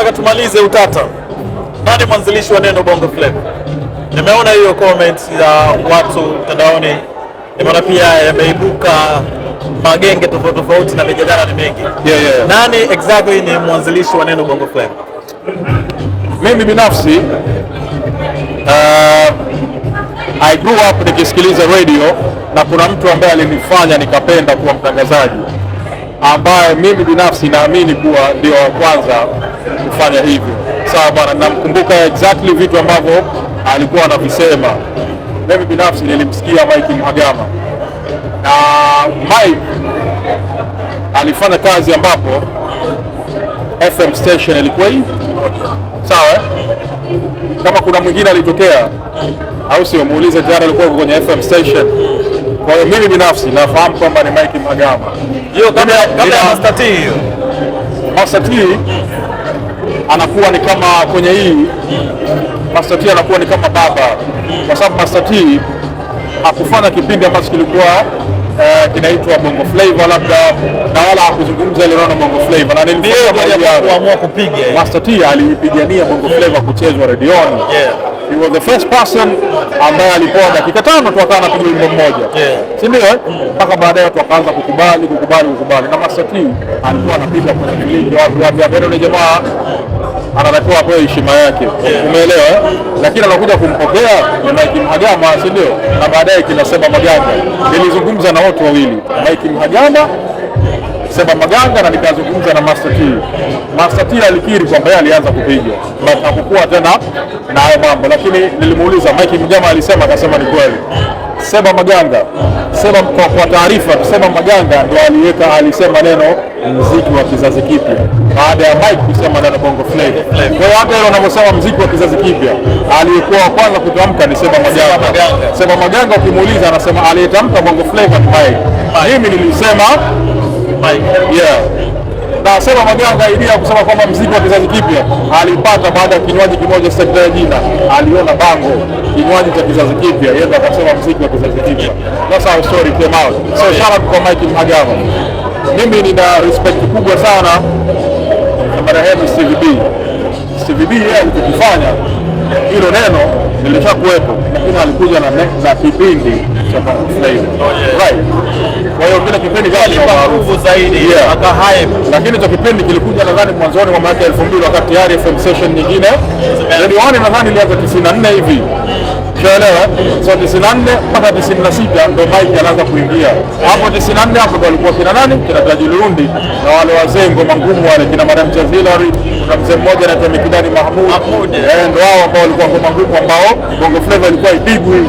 Nataka tumalize utata. Nani mwanzilishi wa neno Bongo Flava? Nimeona hiyo comment ya watu mtandaoni. Nimeona pia yameibuka magenge tofauti na mijadala ni mengi. Nani exactly ni mwanzilishi wa neno Bongo Flava? Mimi binafsi I grew up nikisikiliza radio na kuna mtu ambaye alinifanya nikapenda kuwa mtangazaji, ambaye mimi binafsi naamini kuwa ndio wa kwanza kufanya hivyo. Sawa bwana, namkumbuka exactly vitu ambavyo alikuwa anavisema. Mimi binafsi nilimsikia Mike Mhagama, na Mike alifanya kazi ambapo FM station ilikuwa hii, sawa. Kama kuna mwingine alitokea au sio, muulize jana alikuwa kwenye FM station. Kwa hiyo mimi binafsi nafahamu kwamba ni Mike Mhagama. Hiyo kabla ya Master T, hiyo Master T anakuwa ni kama kwenye hii Master T anakuwa ni kama baba, kwa sababu Master T hakufanya kipindi ambacho kilikuwa kinaitwa Bongo Flava labda, na wala hakuzungumza ile neno Bongo Flava, na kuamua kupiga. Master T alipigania Bongo Flava kuchezwa redioni. He was the first person ambaye alipoa dakika 5 tu akawa anapiga wimbo mmoja, si ndio? Mpaka baadaye watu wakaanza kukubali, na Master T alikuwa anapiga kwenye filimbi wapi, ni jamaa anatakiwa apewe heshima yake, umeelewa? Lakini anakuja kumpokea Mike Mhagama, si ndio? Na baadaye kina Seba Maganga. Nilizungumza na watu wawili, Mike Mhagama, Seba Maganga, na nikazungumza na Master T. Master T alikiri kwamba yeye alianza kupiga but hakukuwa tena na hayo mambo, lakini nilimuuliza Mike Mhagama alisema, akasema ni kweli. Seba Maganga, kwa taarifa, Seba Maganga ndio alisema neno muziki wa kizazi kipya baada ya Mike kusema neno Bongo Flava. Kwa hiyo hata unaposema muziki wa kizazi kipya, aliyekuwa wa kwanza kutamka ni Seba Maganga. Seba Maganga ukimuuliza anasema aliyetamka Bongo Flava ni Mike. Mimi nilisema Mike. Na Seba Maganga idea kusema kwamba muziki wa kizazi kipya alipata baada ya kinywaji kimoja, sitaja jina, aliona bango kinywaji cha kizazi kipya, yeye akasema muziki wa kizazi kipya. That's how story came out. So shout out kwa Mike Mhagama. Mimi nina respect kubwa sana na marehemu Stevie B. Stevie B yeye alichokifanya, hilo neno lilishakuwepo, lakini alikuja na kipindi cha Bongo Flava. Right. Kwa hiyo kile kipindi kilipa nguvu zaidi, akahype. Lakini hicho kipindi kilikuja nadhani mwanzoni mwa mwaka 2000 wakati tayari FM station nyingine Radio 1 nadhani ilianza 94 hivi. Unaelewa? So 94 mpaka 96 ndio Mike anaanza kuingia. Hapo 94 hapo walikuwa kina nani? Kina Tajul Lundi na wale wazee ngoma ngumu wale kina Madam Chazilari, na mzee mmoja anaitwa Mikidani Mahmud. Ndio hao ambao walikuwa ngoma ngumu ambao Bongo Flava ilikuwa ipigwi.